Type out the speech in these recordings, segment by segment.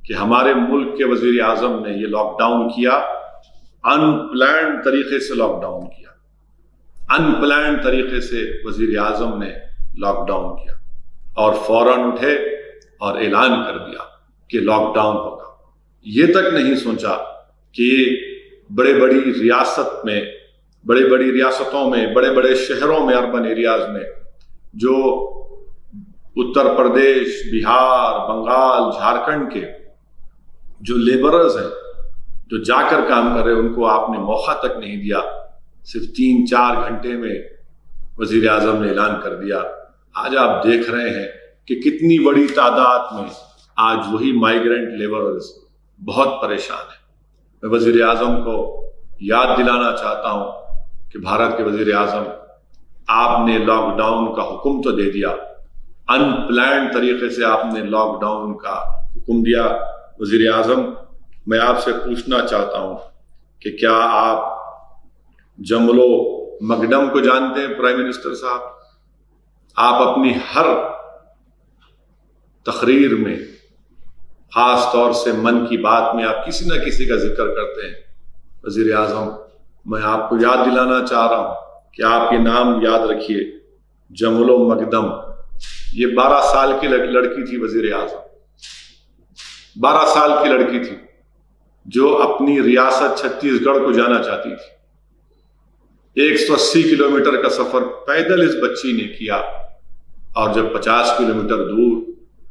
کہ ہمارے ملک کے وزیر اعظم نے یہ لاک ڈاؤن کیا، ان پلانڈ طریقے سے لاک ڈاؤن کیا، ان پلانڈ طریقے سے وزیر اعظم نے لاک ڈاؤن کیا اور فوراً اٹھے اور اعلان کر دیا کہ لاک ڈاؤن ہوگا۔ یہ تک نہیں سوچا کہ بڑے بڑی ریاستوں میں، بڑے بڑے شہروں میں، اربن ایریاز میں جو اتر پردیش، بہار، بنگال، جھارکھنڈ کے جو لیبررز ہیں، جو جا کر کام کر رہے ہیں، ان کو آپ نے موقع تک نہیں دیا۔ صرف 3-4 گھنٹے میں وزیر اعظم نے اعلان کر دیا۔ آج آپ دیکھ رہے ہیں کہ کتنی بڑی تعداد میں آج وہی مائیگرنٹ لیبررز بہت پریشان ہیں۔ میں وزیر اعظم کو یاد دلانا چاہتا ہوں کہ بھارت کے وزیر اعظم، آپ نے لاک ڈاؤن کا حکم تو دے دیا، ان پلانڈ طریقے سے آپ نے لاک ڈاؤن کا حکم دیا۔ وزیر اعظم، میں آپ سے پوچھنا چاہتا ہوں کہ کیا آپ جملو مگڈم کو جانتے ہیں؟ پرائم منسٹر صاحب، آپ اپنی ہر تقریر میں، خاص طور سے من کی بات میں، آپ کسی نہ کسی کا ذکر کرتے ہیں۔ وزیر اعظم، میں آپ کو یاد دلانا چاہ رہا ہوں کہ آپ یہ نام یاد رکھیے، جملو مگدم۔ یہ 12 سال کی لڑکی تھی وزیر اعظم، 12 سال کی لڑکی تھی جو اپنی ریاست چھتیس گڑھ کو جانا چاہتی تھی۔ 180 کلومیٹر کا سفر پیدل اس بچی نے کیا، اور جب 50 کلومیٹر دور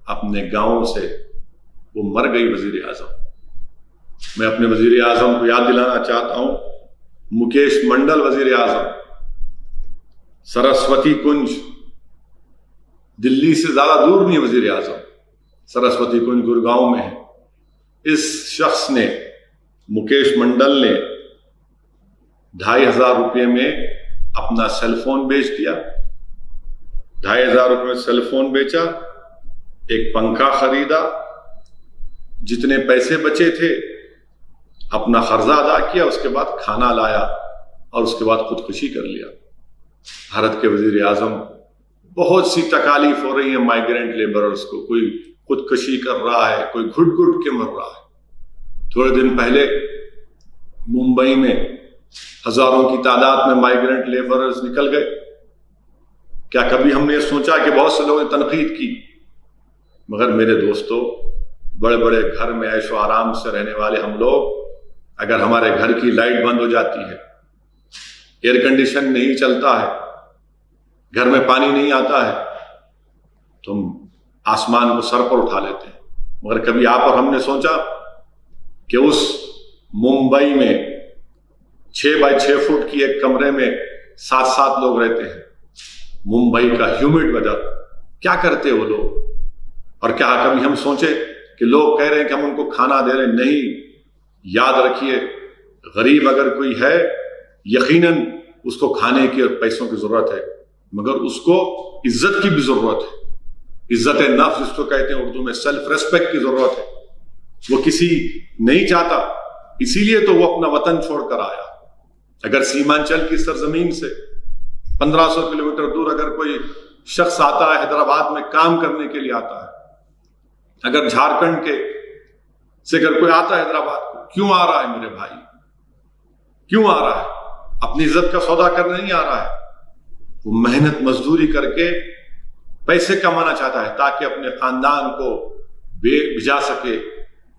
اپنے گاؤں سے وہ مر گئی وزیر اعظم۔ میں اپنے وزیر اعظم کو یاد دلانا چاہتا ہوں، مکیش منڈل وزیر اعظم، سرسوتی کنج دلی سے زیادہ دور نہیں وزیر اعظم، سرسوتی کنج گڑگاؤں میں ہے۔ اس شخص نے، مکیش منڈل نے 2,500 روپے میں اپنا سیل فون بیچ دیا، 2,500 روپے میں سیل فون بیچا، ایک پنکھا خریدا، جتنے پیسے بچے تھے اپنا قرضہ ادا کیا، اس کے بعد کھانا لایا اور اس کے بعد خودکشی کر لیا۔ بھارت کے وزیر اعظم، بہت سی تکالیف ہو رہی ہیں مائیگرنٹ لیبررز کو، کوئی خودکشی کر رہا ہے، کوئی گھٹ گھٹ کے مر رہا ہے۔ تھوڑے دن پہلے ممبئی میں ہزاروں کی تعداد میں مائیگرنٹ لیبررز نکل گئے۔ کیا کبھی ہم نے سوچا کہ بہت سے لوگوں نے تنقید کی، مگر میرے دوستو، بڑے بڑے گھر میں عیش و آرام سے رہنے والے ہم لوگ، اگر ہمارے گھر کی لائٹ بند ہو جاتی ہے، ایئر کنڈیشن نہیں چلتا ہے، گھر میں پانی نہیں آتا ہے، تو ہم آسمان کو سر پر اٹھا لیتے ہیں۔ مگر کبھی آپ اور ہم نے سوچا کہ اس ممبئی میں 6 بائی 6 فٹ کی ایک کمرے میں 7 لوگ رہتے ہیں، ممبئی کا ہیومڈ ویدر، کیا کرتے وہ لوگ؟ اور کیا کبھی ہم سوچے کہ لوگ کہہ رہے ہیں کہ ہم ان کو کھانا دے رہے ہیں؟ نہیں، یاد رکھیے، غریب اگر کوئی ہے، یقیناً اس کو کھانے کی اور پیسوں کی ضرورت ہے، مگر اس کو عزت کی بھی ضرورت ہے۔ عزت نفس جس کو کہتے ہیں اردو میں، سیلف ریسپیکٹ کی ضرورت ہے۔ وہ کسی نہیں چاہتا، اسی لیے تو وہ اپنا وطن چھوڑ کر آیا۔ اگر سیمانچل کی سرزمین سے 1500 کلومیٹر دور اگر کوئی شخص آتا ہے، حیدرآباد میں کام کرنے کے لیے آتا ہے، اگر جھارکھنڈ کے سے اگر کوئی آتا ہے حیدرآباد کو، کیوں آ رہا ہے میرے بھائی؟ کیوں آ رہا ہے؟ اپنی عزت کا سودا کرنے نہیں آ رہا ہے، وہ محنت مزدوری کر کے پیسے کمانا چاہتا ہے تاکہ اپنے خاندان کو بھیجا سکے،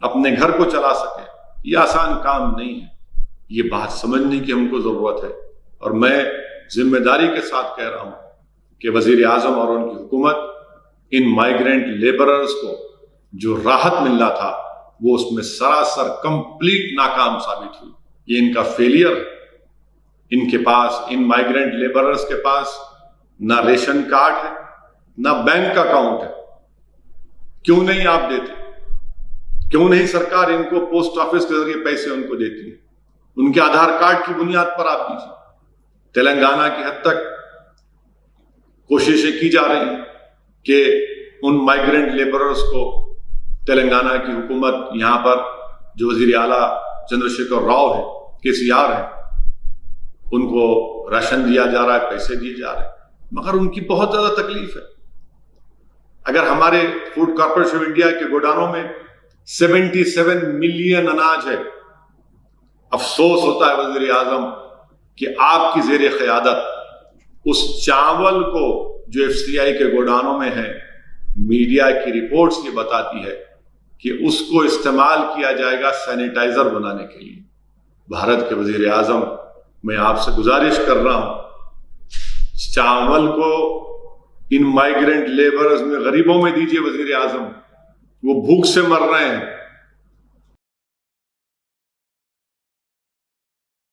اپنے گھر کو چلا سکے۔ یہ آسان کام نہیں ہے، یہ بات سمجھنے کی ہم کو ضرورت ہے۔ اور میں ذمہ داری کے ساتھ کہہ رہا ہوں کہ وزیر اعظم اور ان کی حکومت ان مائیگرنٹ لیبررز کو جو راحت ملنا تھا، وہ اس میں سراسر کمپلیٹ ناکام ثابت ہوئی۔ یہ ان کا فیلئر ہے۔ ان کے پاس، ان مائیگرنٹ لیبررز کے پاس نہ ریشن کارڈ ہے، نہ بینک اکاؤنٹ ہے۔ کیوں نہیں آپ دیتے؟ کیوں نہیں سرکار ان کو پوسٹ آفس کے ذریعے پیسے ان کو دیتی ہے؟ ان کے آدھار کارڈ کی بنیاد پر آپ دیجیے۔ تلنگانہ کی حد تک کوششیں کی جا رہی ہیں کہ ان مائیگرنٹ لیبررز کو تلنگانہ کی حکومت، یہاں پر جو وزیر اعلیٰ چندر شیکھر راؤ ہے، KCR ہے، ان کو راشن دیا جا رہا ہے، پیسے دیے جا رہے ہیں، مگر ان کی بہت زیادہ تکلیف ہے۔ اگر ہمارے فوڈ کارپوریشن آف انڈیا کے گوداموں میں 77 ملین اناج ہے. افسوس ہوتا ہے وزیر اعظم کہ آپ کی زیر قیادت اس چاول کو جو FCI کے گودانوں میں ہے، میڈیا کی رپورٹس یہ بتاتی ہے کہ اس کو استعمال کیا جائے گا سینیٹائزر بنانے کے لیے. بھارت کے وزیر اعظم، میں آپ سے گزارش کر رہا ہوں، چاول کو ان مائیگرنٹ لیبرز میں، غریبوں میں دیجیے وزیر اعظم، وہ بھوک سے مر رہے ہیں.